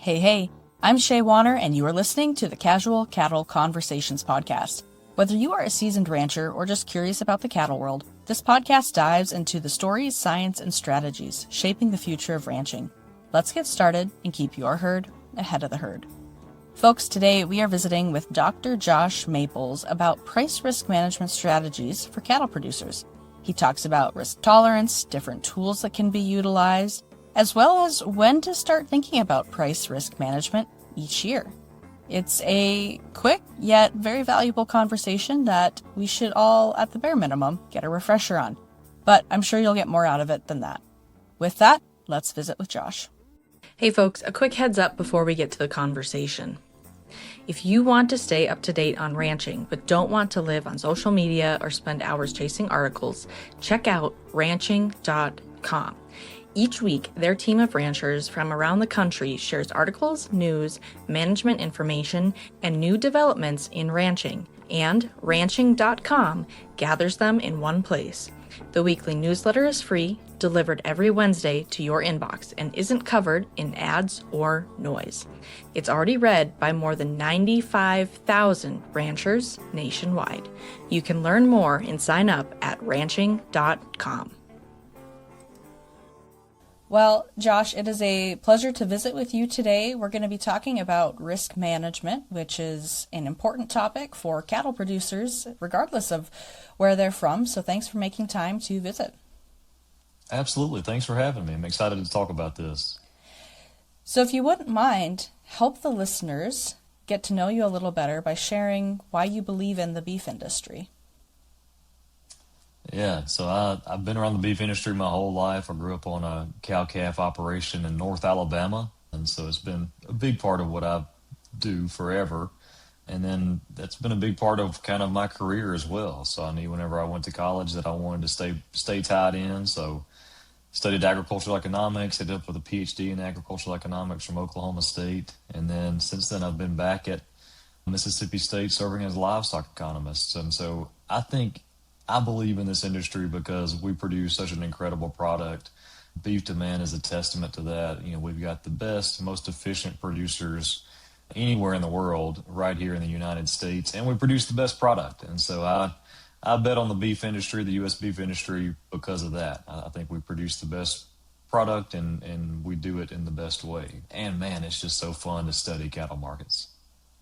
Hey, I'm Shaye and you are listening to the Casual Cattle Conversations podcast. Whether you are a seasoned rancher or just curious about the cattle world, this podcast dives into the stories, science, and strategies shaping the future of ranching. Let's get started and keep your herd ahead of the herd. Folks, today we are visiting with Dr. Josh Maples about price risk management strategies for cattle producers. He talks about risk tolerance, different tools that can be utilized, as well as when to start thinking about price risk management each year. It's a quick yet very valuable conversation that we should all, at the bare minimum, get a refresher on. But I'm sure you'll get more out of it than that. With that, let's visit with Josh. Hey folks, a quick heads up before we get to the conversation. If you want to stay up to date on ranching, but don't want to live on social media or spend hours chasing articles, check out ranching.com. Each week, their team of ranchers from around the country shares articles, news, management information, and new developments in ranching, and ranching.com gathers them in one place. The weekly newsletter is free, delivered every Wednesday to your inbox, and isn't covered in ads or noise. It's already read by more than 95,000 ranchers nationwide. You can learn more and sign up at ranching.com. Well, Josh, it is a pleasure to visit with you today. We're going to be talking about risk management, which is an important topic for cattle producers, regardless of where they're from. So thanks for making time to visit. Absolutely. Thanks for having me. I'm excited to talk about this. So if you wouldn't mind, help the listeners get to know you a little better by sharing why you believe in the beef industry. Yeah, so I've been around the beef industry my whole life. I grew up on a cow-calf operation in North Alabama, and so it's been a big part of what I do forever. And then that's been a big part of kind of my career as well. So I knew whenever I went to college that I wanted to stay tied in. So studied agricultural economics, ended up with a PhD in agricultural economics from Oklahoma State. And then since then I've been back at Mississippi State serving as a livestock economist. And so I believe in this industry because we produce such an incredible product. Beef demand is a testament to that. You know, we've got the best, most efficient producers anywhere in the world right here in the United States, and we produce the best product. And so I bet on the beef industry, the U.S. beef industry, because of that. I think we produce the best product and we do it in the best way. And man, it's just so fun to study cattle markets.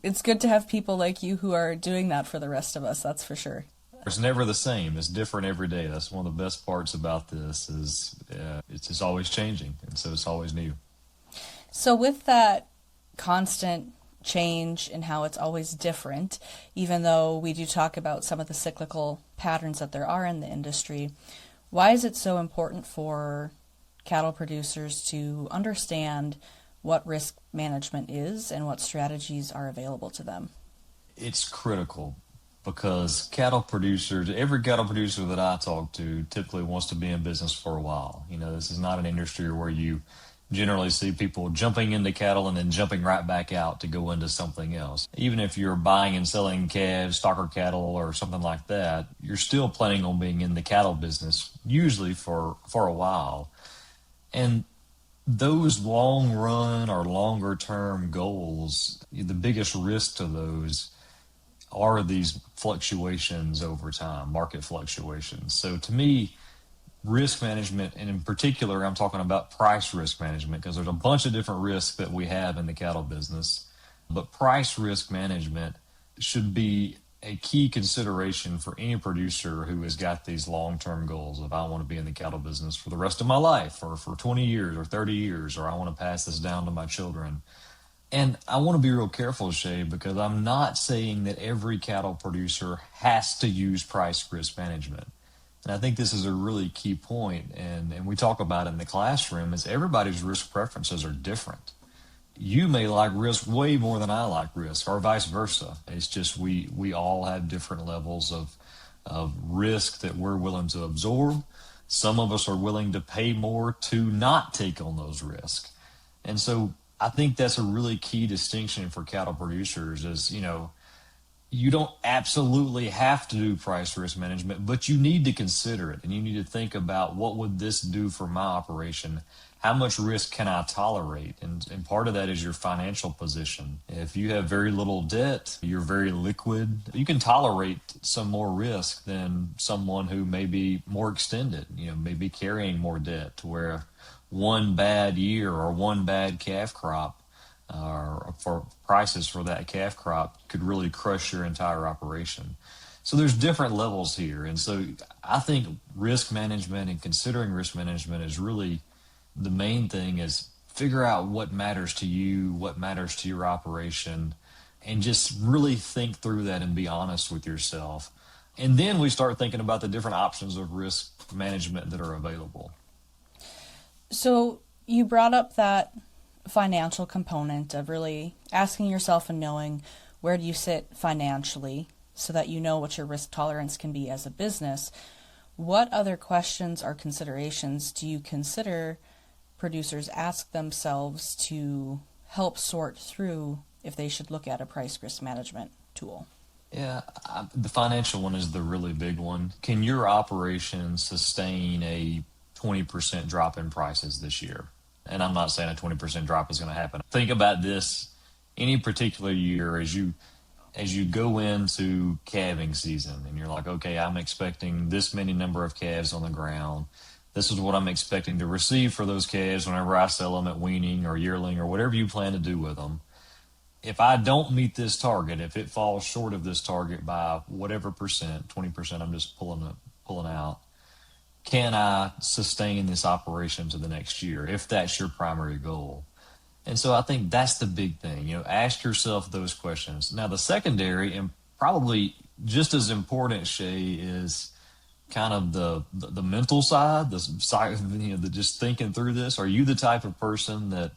It's good to have people like you who are doing that for the rest of us, that's for sure. It's never the same. It's different every day. That's one of the best parts about this is it's just always changing, and so it's always new. So with that constant change and how it's always different, even though we do talk about some of the cyclical patterns that there are in the industry, why is it so important for cattle producers to understand what risk management is and what strategies are available to them? It's critical. Because every cattle producer that I talk to typically wants to be in business for a while. You know, this is not an industry where you generally see people jumping into cattle and then jumping right back out to go into something else. Even if you're buying and selling calves, stocker cattle, or something like that, you're still planning on being in the cattle business, usually for a while. And those long run or longer term goals, the biggest risk to those are these fluctuations over time, market fluctuations. So to me, risk management, and in particular, I'm talking about price risk management because there's a bunch of different risks that we have in the cattle business, but price risk management should be a key consideration for any producer who has got these long-term goals of I want to be in the cattle business for the rest of my life or for 20 years or 30 years, or I want to pass this down to my children. And I want to be real careful, Shaye, because I'm not saying that every cattle producer has to use price risk management. And I think this is a really key point, and we talk about it in the classroom, is everybody's risk preferences are different. You may like risk way more than I like risk, or vice versa. It's just we all have different levels of risk that we're willing to absorb. Some of us are willing to pay more to not take on those risks. And so I think that's a really key distinction for cattle producers is, you know, you don't absolutely have to do price risk management, but you need to consider it, and you need to think about, what would this do for my operation? How much risk can I tolerate? And part of that is your financial position. If you have very little debt, you're very liquid, you can tolerate some more risk than someone who may be more extended, maybe carrying more debt, to where one bad year or one bad calf crop, for prices for that calf crop, could really crush your entire operation. So there's different levels here. And so I think risk management and considering risk management is really the main thing, is figure out what matters to you, what matters to your operation, and just really think through that and be honest with yourself. And then we start thinking about the different options of risk management that are available. So you brought up that financial component of really asking yourself and knowing where do you sit financially so that you know what your risk tolerance can be as a business. What other questions or considerations do you consider producers ask themselves to help sort through if they should look at a price risk management tool? Yeah, the financial one is the really big one. Can your operation sustain a 20% drop in prices this year? And I'm not saying a 20% drop is going to happen. Think about this any particular year as you go into calving season, and you're like, okay, I'm expecting this many number of calves on the ground. This is what I'm expecting to receive for those calves whenever I sell them at weaning or yearling or whatever you plan to do with them. If I don't meet this target, if it falls short of this target by whatever percent, 20%, I'm just pulling out, can I sustain this operation to the next year, if that's your primary goal? And so I think that's the big thing. Ask yourself those questions. Now, the secondary, and probably just as important, Shaye, is kind of the mental side, the side, the just thinking through this. Are you the type of person that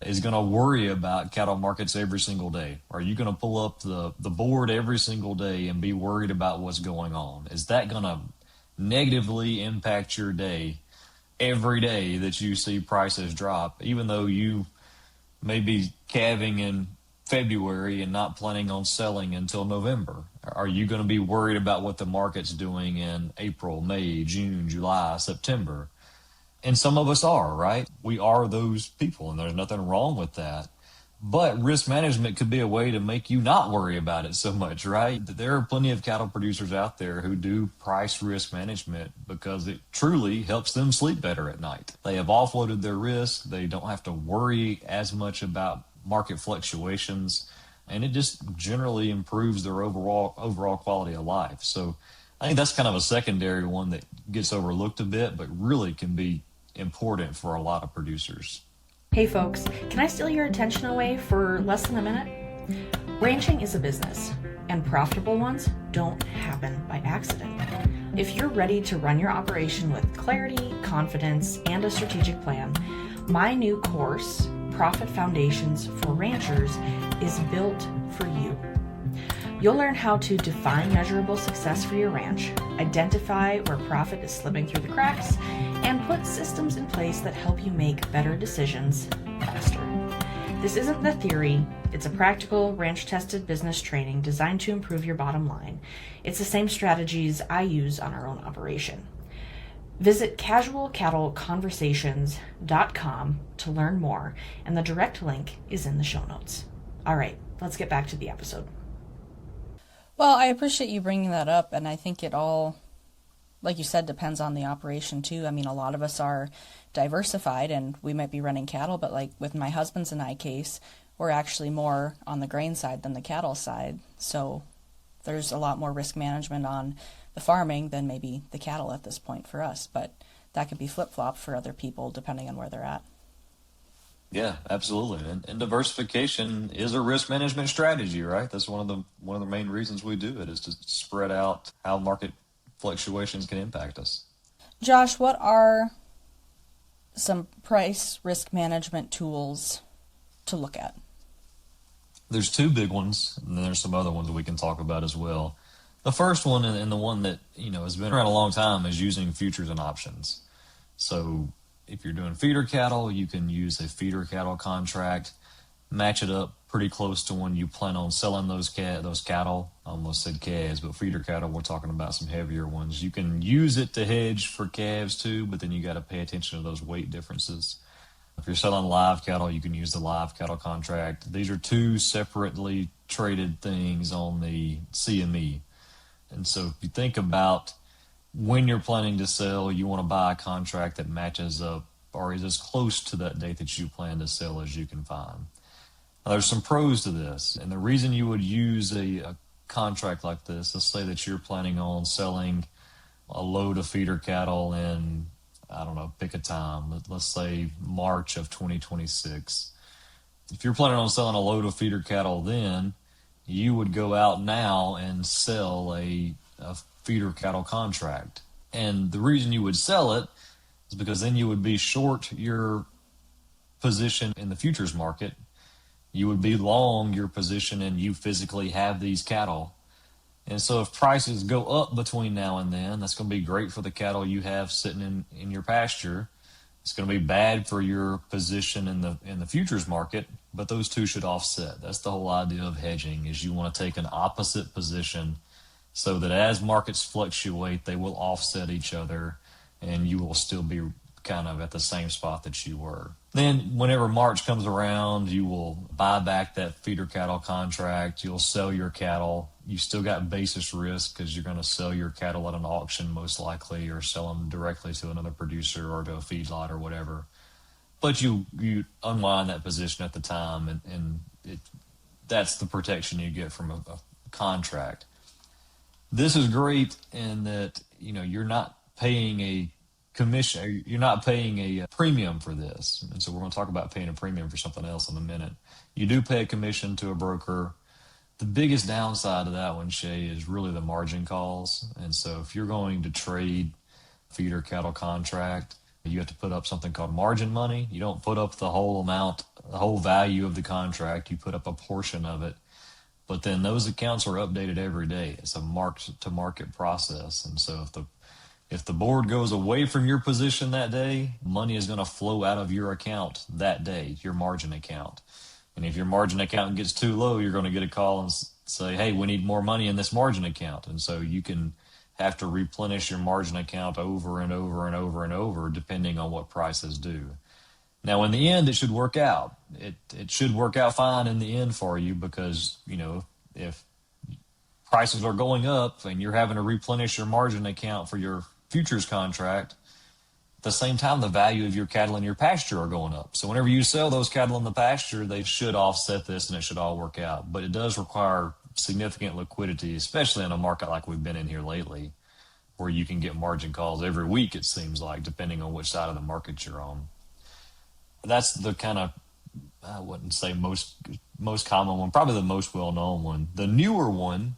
is going to worry about cattle markets every single day? Are you going to pull up the board every single day and be worried about what's going on? Is that going to negatively impact your day every day that you see prices drop, even though you may be calving in February and not planning on selling until November? Are you going to be worried about what the market's doing in April, May, June, July, September? And some of us are, right? We are those people, and there's nothing wrong with that. But risk management could be a way to make you not worry about it so much, right? There are plenty of cattle producers out there who do price risk management because it truly helps them sleep better at night. They have offloaded their risk. They don't have to worry as much about market fluctuations, and it just generally improves their overall quality of life. So I think that's kind of a secondary one that gets overlooked a bit, but really can be important for a lot of producers. Hey folks, can I steal your attention away for less than a minute? Ranching is a business, and profitable ones don't happen by accident. If you're ready to run your operation with clarity, confidence, and a strategic plan, my new course, Profit Foundations for Ranchers, is built for you. You'll learn how to define measurable success for your ranch, identify where profit is slipping through the cracks, and put systems in place that help you make better decisions faster. This isn't the theory, it's a practical, ranch-tested business training designed to improve your bottom line. It's the same strategies I use on our own operation. Visit casualcattleconversations.com to learn more, and the direct link is in the show notes. All right, let's get back to the episode. Well, I appreciate you bringing that up, and I think it all, like you said, depends on the operation too. I mean, a lot of us are diversified and we might be running cattle, but like with my husband's and I case, we're actually more on the grain side than the cattle side. So there's a lot more risk management on the farming than maybe the cattle at this point for us, but that could be flip-flop for other people depending on where they're at. Yeah, absolutely. And diversification is a risk management strategy, right? That's one of the main reasons we do it, is to spread out how market fluctuations can impact us. Josh, what are some price risk management tools to look at? There's two big ones, and then there's some other ones that we can talk about as well. The first one, and the one that has been around a long time, is using futures and options. So if you're doing feeder cattle, you can use a feeder cattle contract, match it up pretty close to when you plan on selling those cattle. I almost said calves, but feeder cattle, we're talking about some heavier ones. You can use it to hedge for calves too, but then you got to pay attention to those weight differences. If you're selling live cattle, you can use the live cattle contract. These are two separately traded things on the CME. And so if you think about when you're planning to sell, you want to buy a contract that matches up or is as close to that date that you plan to sell as you can find. Now, there's some pros to this. And the reason you would use a contract like this, let's say that you're planning on selling a load of feeder cattle in, I don't know, pick a time. Let's say March of 2026. If you're planning on selling a load of feeder cattle then, you would go out now and sell a feeder cattle contract. And the reason you would sell it is because then you would be short your position in the futures market. You would be long your position and you physically have these cattle. And so if prices go up between now and then, that's going to be great for the cattle you have sitting in your pasture. It's going to be bad for your position in the futures market, but those two should offset. That's the whole idea of hedging, is you want to take an opposite position so that as markets fluctuate, they will offset each other and you will still be kind of at the same spot that you were. Then whenever March comes around, you will buy back that feeder cattle contract. You'll sell your cattle. You still got basis risk because you're going to sell your cattle at an auction most likely, or sell them directly to another producer or to a feedlot or whatever. But you unwind that position at the time, and that's the protection you get from a contract. This is great in that, you're not paying a commission, you're not paying a premium for this. And so we're going to talk about paying a premium for something else in a minute. You do pay a commission to a broker. The biggest downside of that one, Shaye, is really the margin calls. And so if you're going to trade feeder cattle contract, you have to put up something called margin money. You don't put up the whole amount, the whole value of the contract. You put up a portion of it. But then those accounts are updated every day. It's a mark-to-market process. And so if the board goes away from your position that day, money is going to flow out of your account that day, your margin account. And if your margin account gets too low, you're going to get a call and say, hey, we need more money in this margin account. And so you can have to replenish your margin account over and over and over and over, depending on what prices do. Now, in the end, it should work out. It should work out fine in the end for you because, if prices are going up and you're having to replenish your margin account for your futures contract, at the same time, the value of your cattle in your pasture are going up. So whenever you sell those cattle in the pasture, they should offset this and it should all work out. But it does require significant liquidity, especially in a market like we've been in here lately, where you can get margin calls every week, it seems like, depending on which side of the market you're on. That's the kind of, I wouldn't say most common one, probably the most well-known one. The newer one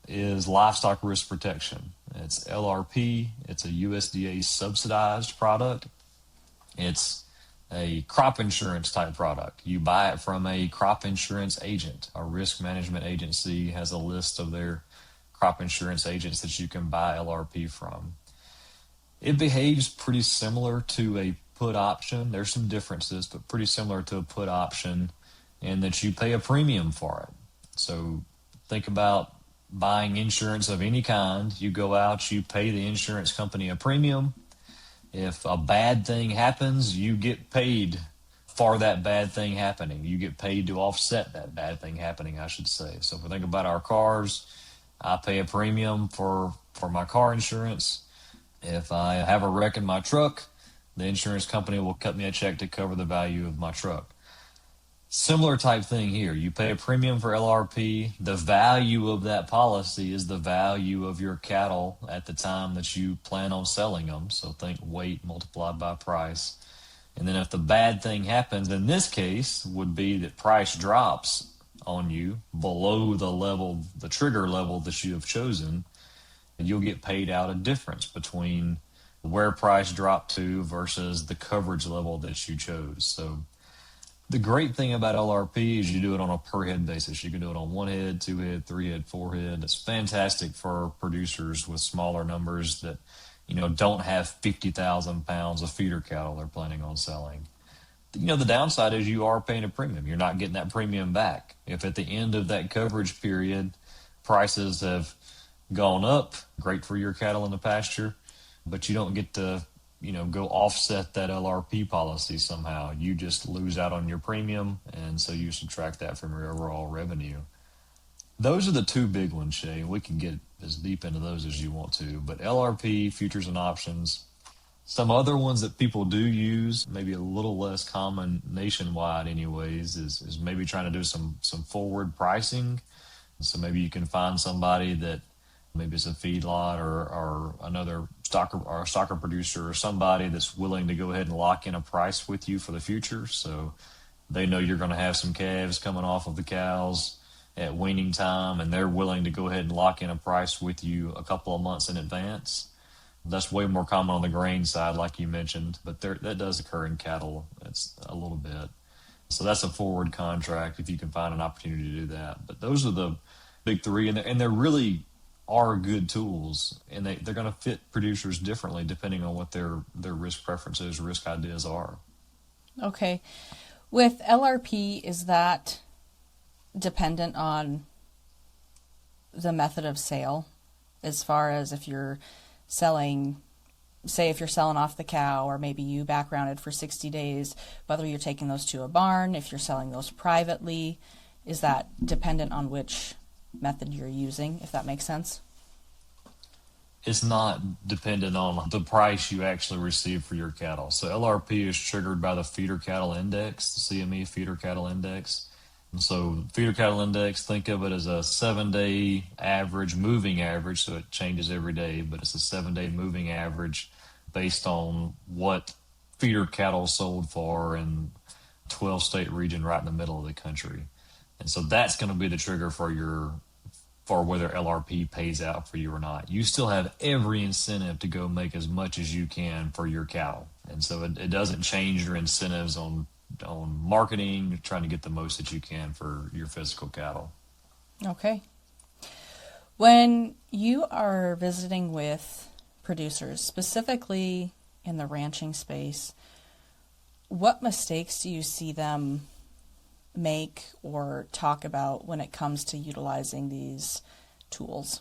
is livestock risk protection. It's LRP. It's a USDA subsidized product. It's a crop insurance type product. You buy it from a crop insurance agent. A risk management agency has a list of their crop insurance agents that you can buy LRP from. It behaves pretty similar to a put option. There's some differences, but pretty similar to a put option in that you pay a premium for it. So think about buying insurance of any kind. You go out, you pay the insurance company a premium. If a bad thing happens, you get paid for that bad thing happening. You get paid to offset that bad thing happening, I should say. So if we think about our cars, I pay a premium for my car insurance. If I have a wreck in my truck, the insurance company will cut me a check to cover the value of my truck. Similar type thing here. You pay a premium for LRP. The value of that policy is the value of your cattle at the time that you plan on selling them. So think weight multiplied by price. And then if the bad thing happens, in this case, would be that price drops on you below the trigger level that you have chosen, and you'll get paid out a difference between where price dropped to versus the coverage level that you chose. So the great thing about LRP is you do it on a per head basis. You can do it on 1 head, 2 head, 3 head, 4 head. It's fantastic for producers with smaller numbers that, don't have 50,000 pounds of feeder cattle they're planning on selling. The downside is you are paying a premium. You're not getting that premium back. If at the end of that coverage period, prices have gone up, great for your cattle in the pasture, but you don't get to, go offset that LRP policy somehow. You just lose out on your premium, and so you subtract that from your overall revenue. Those are the two big ones, Shay. We can get as deep into those as you want to, but LRP, futures and options. Some other ones that people do use, maybe a little less common nationwide anyways, is maybe trying to do some forward pricing. So maybe you can find somebody that maybe it's a feedlot or another stocker producer or somebody that's willing to go ahead and lock in a price with you for the future. So they know you're going to have some calves coming off of the cows at weaning time, and they're willing to go ahead and lock in a price with you a couple of months in advance. That's way more common on the grain side, like you mentioned, but that does occur in cattle. It's a little bit. So that's a forward contract if you can find an opportunity to do that. But those are the big three, and they're really are good tools, and they're going to fit producers differently depending on what their risk preferences, risk ideas are. Okay. With LRP, is that dependent on the method of sale, as far as if you're selling, say if you're selling off the cow, or maybe you backgrounded for 60 days, whether you're taking those to a barn, if you're selling those privately, is that dependent on which method you're using, if that makes sense? It's not dependent on the price you actually receive for your cattle. So LRP is triggered by the feeder cattle index, the CME feeder cattle index. And so feeder cattle index, think of it as a 7-day average, moving average, so it changes every day, but it's a 7-day moving average based on what feeder cattle sold for in 12-state region right in the middle of the country. And so that's going to be the trigger for whether LRP pays out for you or not. You still have every incentive to go make as much as you can for your cattle. And so it doesn't change your incentives on marketing, trying to get the most that you can for your physical cattle. Okay. When you are visiting with producers, specifically in the ranching space, what mistakes do you see them make or talk about when it comes to utilizing these tools?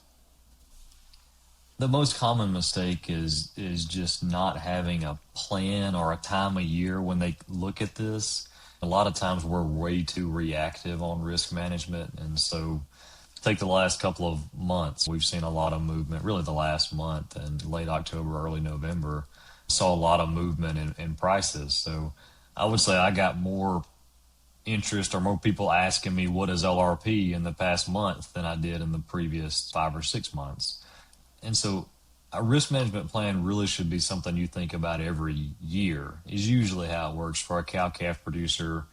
The most common mistake is just not having a plan or a time of year when they look at this. A lot of times we're way too reactive on risk management. And so take the last couple of months, we've seen a lot of movement, really the last month and late October, early November, saw a lot of movement in prices. So I would say I got more interest or more people asking me what is LRP in the past month than I did in the previous 5 or 6 months. And so a risk management plan really should be something you think about every year, is usually how it works for a cow-calf producer.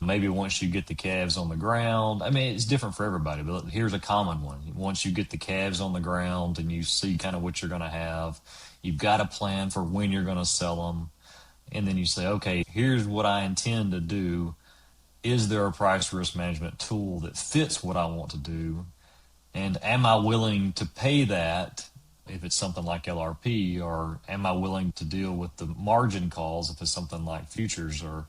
Maybe once you get the calves on the ground, I mean, it's different for everybody, but here's a common one. Once you get the calves on the ground and you see kind of what you're going to have, you've got a plan for when you're going to sell them. And then you say, okay, here's what I intend to do. Is there a price risk management tool that fits what I want to do? And am I willing to pay that if it's something like LRP, or am I willing to deal with the margin calls if it's something like futures, or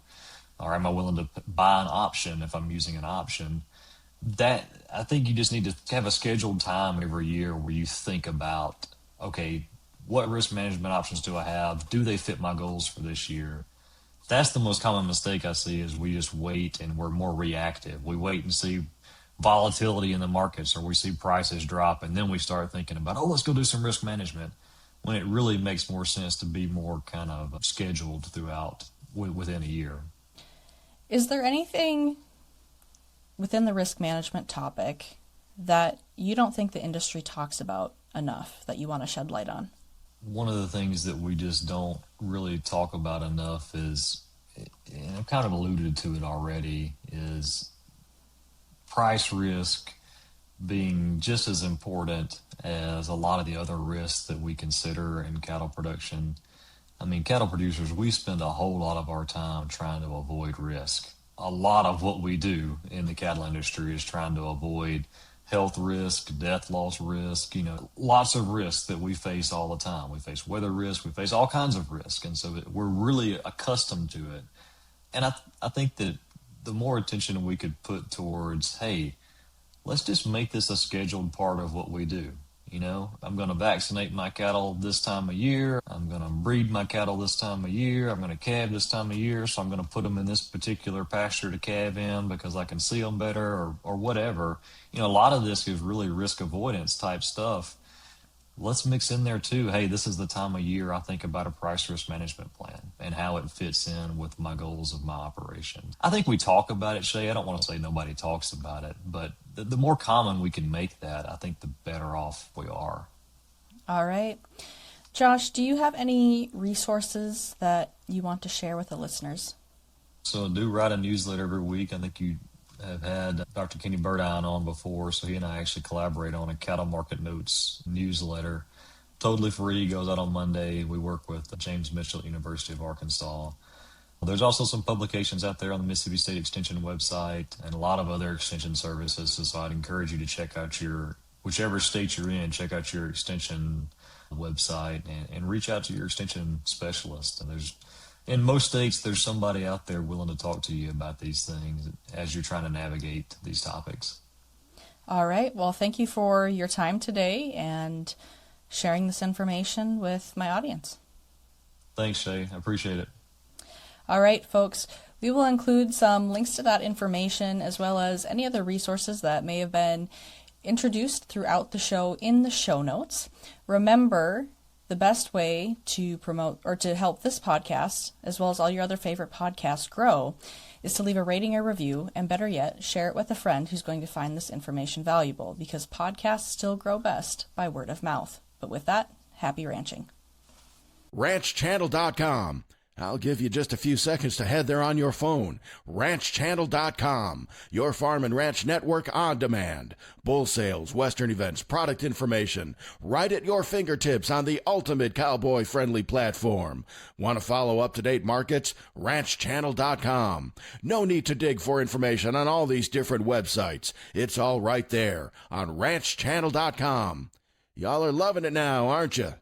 am I willing to buy an option if I'm using an option? That, I think you just need to have a scheduled time every year where you think about, okay, what risk management options do I have? Do they fit my goals for this year? That's the most common mistake I see, is we just wait and we're more reactive. We wait and see volatility in the markets, or we see prices drop, and then we start thinking about, let's go do some risk management, when it really makes more sense to be more kind of scheduled throughout within a year. Is there anything within the risk management topic that you don't think the industry talks about enough that you want to shed light on? One of the things that we just don't really talk about enough is, and I've kind of alluded to it already, is price risk being just as important as a lot of the other risks that we consider in cattle production. I mean, cattle producers, we spend a whole lot of our time trying to avoid risk. A lot of what we do in the cattle industry is trying to avoid health risk, death loss risk, lots of risks that we face all the time. We face weather risk, we face all kinds of risk. And so we're really accustomed to it. And I think that the more attention we could put towards, hey, let's just make this a scheduled part of what we do. You know, I'm going to vaccinate my cattle this time of year. I'm going to breed my cattle this time of year. I'm going to calve this time of year. So I'm going to put them in this particular pasture to calve in because I can see them better or whatever. You know, a lot of this is really risk avoidance type stuff. Let's mix in there too, hey, this is the time of year I think about a price risk management plan and how it fits in with my goals of my operation. I think we talk about it, Shaye. I don't want to say nobody talks about it, but the more common we can make that, I think the better off we are. All right. Josh, do you have any resources that you want to share with the listeners? So I do write a newsletter every week. I think you have had Dr. Kenny Burdine on before, so he and I actually collaborate on a cattle market notes newsletter. Totally free, goes out on Monday. We work with James Mitchell at University of Arkansas. There's also some publications out there on the Mississippi State Extension website and a lot of other extension services. So I'd encourage you to check out whichever state you're in, check out your extension website and reach out to your extension specialist. And in most states, there's somebody out there willing to talk to you about these things as you're trying to navigate these topics. All right. Well, thank you for your time today and sharing this information with my audience. Thanks, Shaye. I appreciate it. All right, folks. We will include some links to that information as well as any other resources that may have been introduced throughout the show in the show notes. Remember, the best way to promote or to help this podcast, as well as all your other favorite podcasts grow, is to leave a rating or review, and better yet, share it with a friend who's going to find this information valuable, because podcasts still grow best by word of mouth. But with that, happy ranching. RanchChannel.com. I'll give you just a few seconds to head there on your phone. RanchChannel.com, your farm and ranch network on demand. Bull sales, western events, product information, right at your fingertips on the ultimate cowboy-friendly platform. Want to follow up-to-date markets? RanchChannel.com. No need to dig for information on all these different websites. It's all right there on RanchChannel.com. Y'all are loving it now, aren't you?